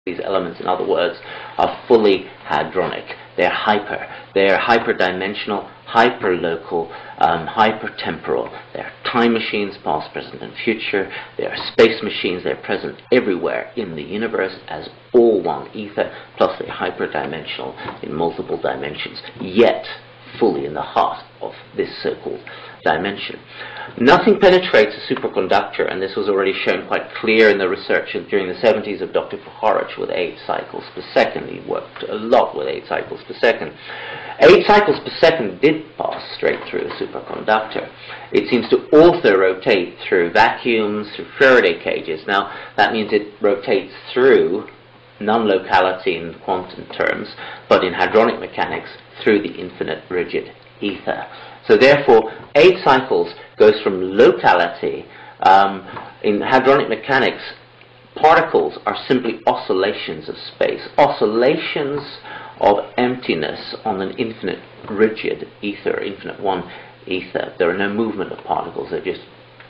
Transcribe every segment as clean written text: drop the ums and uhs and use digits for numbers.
These elements, in other words, are fully hadronic. They're hyperdimensional, hyperlocal, hypertemporal. They're time machines, past, present, and future. They are space machines. They're present everywhere in the universe as all one ether, plus they're hyperdimensional in multiple dimensions, yet fully in the heart of this so-called dimension. Nothing penetrates a superconductor, and this was already shown quite clear in the research during the 70s of Dr. Puharich with 8 cycles per second. He worked a lot with 8 cycles per second. 8 cycles per second did pass straight through a superconductor. It seems to also rotate through vacuums, through Faraday cages. Now, that means it rotates through non-locality in quantum terms, but in hadronic mechanics, through the infinite rigid ether. So therefore, 8 cycles goes from locality. In hadronic mechanics, particles are simply oscillations of space, oscillations of emptiness on an infinite rigid ether, infinite one ether. There are no movement of particles, they're just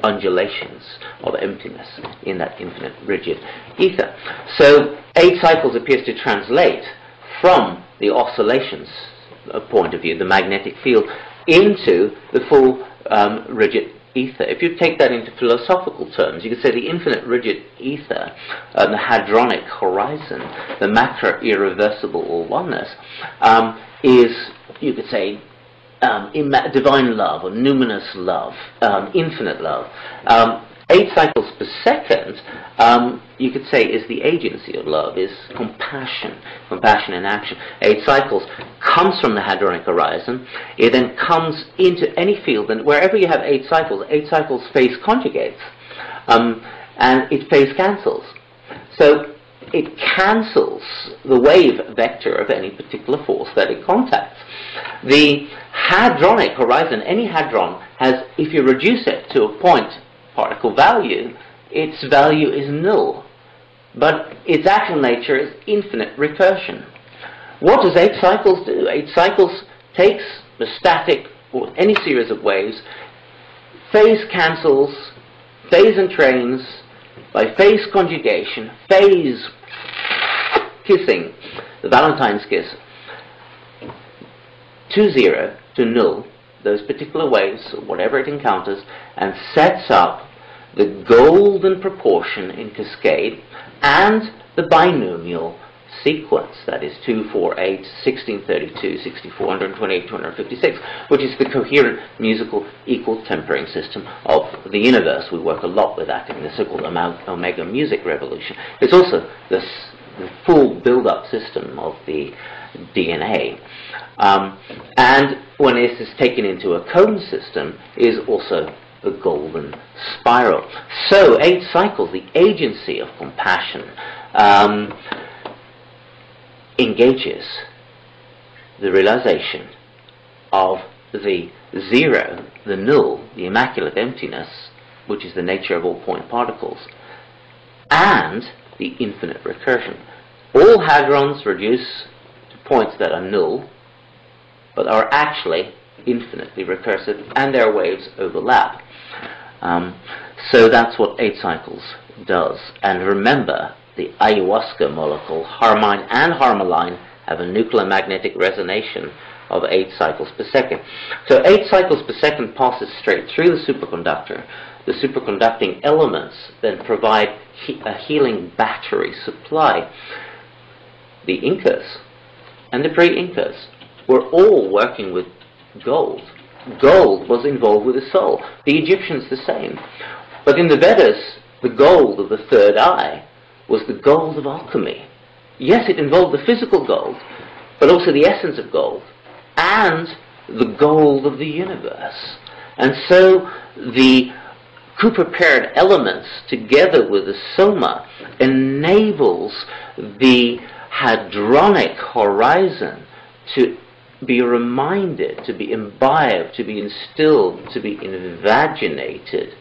undulations of emptiness in that infinite rigid ether. So 8 cycles appears to translate from the oscillations point of view, the magnetic field, into the full rigid ether. If you take that into philosophical terms, you could say the infinite rigid ether, the hadronic horizon, the macro irreversible all oneness, is, you could say, divine love, or numinous love, infinite love. 8 cycles per second, you could say, is the agency of love, is compassion in action. 8 cycles comes from the hadronic horizon. It then comes into any field, and wherever you have 8 cycles phase conjugates, and it phase cancels. So it cancels the wave vector of any particular force that it contacts. The hadronic horizon, any hadron, has, if you reduce it to a point particle value, its value is null, but its actual nature is infinite recursion. What does 8 cycles do? 8 cycles takes the static or any series of waves, phase cancels, phase entrains by phase conjugation, phase kissing, the Valentine's kiss, to zero, to null, those particular waves, whatever it encounters, and sets up the golden proportion in cascade and the binomial sequence, that is 2, 4, 8, 16, 32, 64, 128, 256, which is the coherent musical equal tempering system of the universe. We work a lot with that in the so-called Omega music revolution. It's also the full build-up system of the DNA. And when this is taken into a cone system, is also the golden spiral. So 8 cycles, the agency of compassion, engages the realization of the zero, the null, the immaculate emptiness, which is the nature of all point particles, and the infinite recursion. All hadrons reduce to points that are null, but are actually infinitely recursive, and their waves overlap. So that's what 8 cycles does. And remember, the ayahuasca molecule, harmine and harmaline, have a nuclear magnetic resonation of 8 cycles per second. So 8 cycles per second passes straight through the superconductor. The superconducting elements then provide a healing battery supply. The Incas and the pre-Incas were all working with gold. Gold was involved with the soul. The Egyptians the same. But in the Vedas, the gold of the third eye was the gold of alchemy. Yes, it involved the physical gold, but also the essence of gold, and the gold of the universe. And so the Cooper-paired elements, together with the soma, enables the hadronic horizon to be reminded, to be imbibed, to be instilled, to be invaginated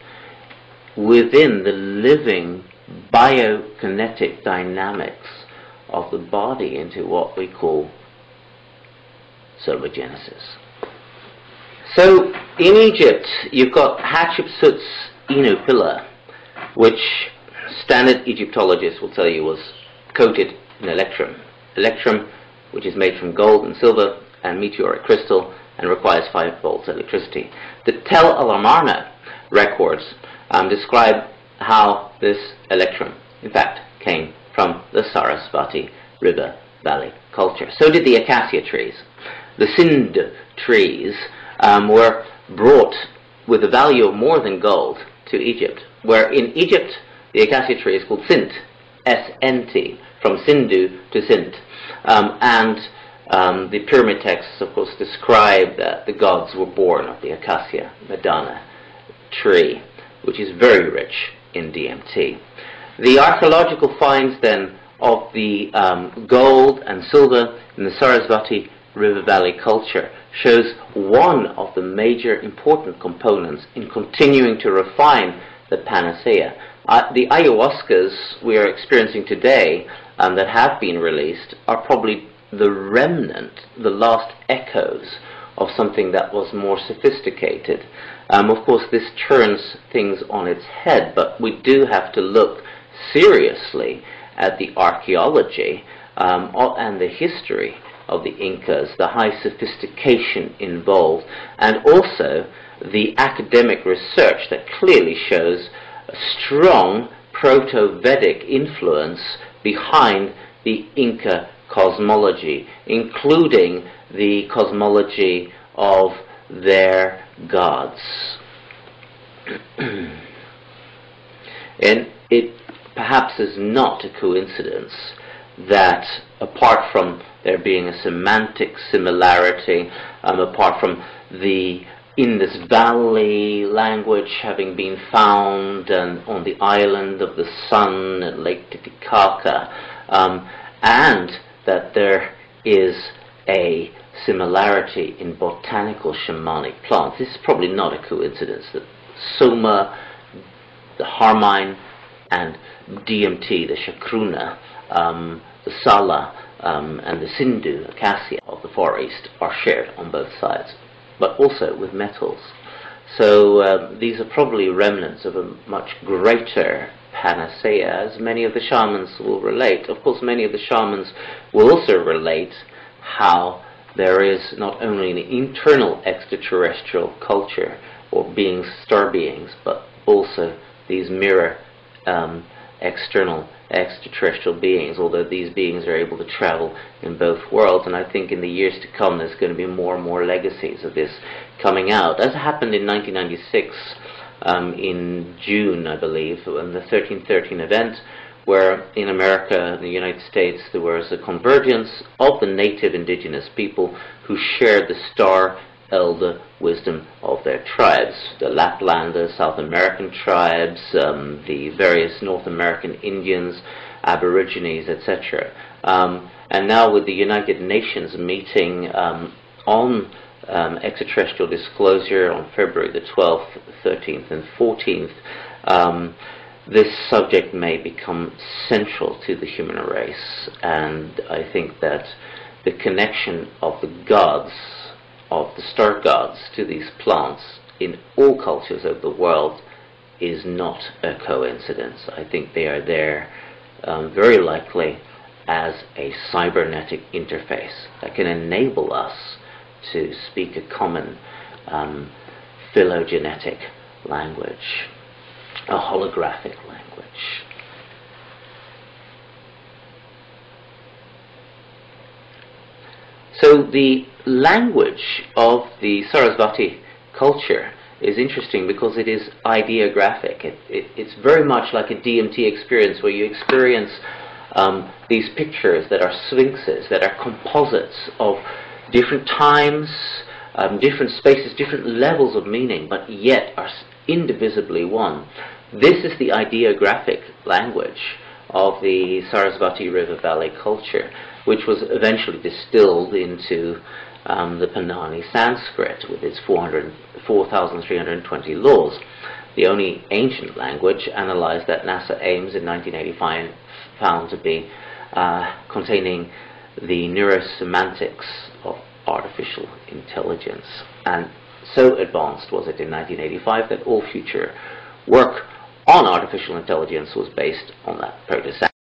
within the living biokinetic dynamics of the body into what we call solargenesis. So in Egypt, you've got Hatshepsut's Inu pillar, which standard Egyptologists will tell you was coated an electrum. Electrum, which is made from gold and silver and meteoric crystal and requires 5 volts electricity. The Tel Amarna records describe how this electrum, in fact, came from the Sarasvati River Valley culture. So did the acacia trees. The Sind trees were brought with a value of more than gold to Egypt, where in Egypt the acacia tree is called Sint, S-N-T, from Sindhu to Sint. The pyramid texts, of course, describe that the gods were born of the acacia Madana tree, which is very rich in DMT. The archaeological finds then of the gold and silver in the Sarasvati River Valley culture shows one of the major important components in continuing to refine the panacea. The ayahuascas we are experiencing today that have been released are probably the remnant, the last echoes of something that was more sophisticated. Of course, this turns things on its head, but we do have to look seriously at the archaeology and the history of the Incas, the high sophistication involved, and also the academic research that clearly shows a strong proto-Vedic influence behind the Inca cosmology, including the cosmology of their gods. And it perhaps is not a coincidence that, apart from there being a semantic similarity, apart from the Indus Valley language having been found on the island of the Sun at Lake Titicaca, and that there is a similarity in botanical shamanic plants. This is probably not a coincidence that Soma, the Harmine, and DMT, the Chacruna, the Sala, and the Sindhu, acacia of the Far East, are shared on both sides, but also with metals. So these are probably remnants of a much greater panacea, as many of the shamans will relate. Of course, many of the shamans will also relate how there is not only an internal extraterrestrial culture or beings, star beings, but also these mirror external extraterrestrial beings, although these beings are able to travel in both worlds. And I think in the years to come there's going to be more and more legacies of this coming out, as happened in 1996 in June, I believe, in the 1313 event, where in America and the United States there was a convergence of the native indigenous people who shared the star elder wisdom of their tribes, the Laplanders, South American tribes, the various North American Indians, Aborigines, etc. And now with the United Nations meeting on extraterrestrial disclosure on February the 12th, 13th and 14th, this subject may become central to the human race, and I think that the connection of the gods, of the star gods, to these plants in all cultures of the world is not a coincidence. I think they are there very likely as a cybernetic interface that can enable us to speak a common phylogenetic language, a holographic language. So the language of the Sarasvati culture is interesting because it is ideographic. It's very much like a DMT experience where you experience these pictures that are sphinxes, that are composites of different times, different spaces, different levels of meaning, but yet are indivisibly one. This is the ideographic language of the Sarasvati River Valley culture, which was eventually distilled into the Panani Sanskrit with its 4,320 laws. The only ancient language analyzed that NASA Ames in 1985 found to be containing the neurosemantics of artificial intelligence. And so advanced was it in 1985 that all future work on artificial intelligence was based on that proto-Sanskrit.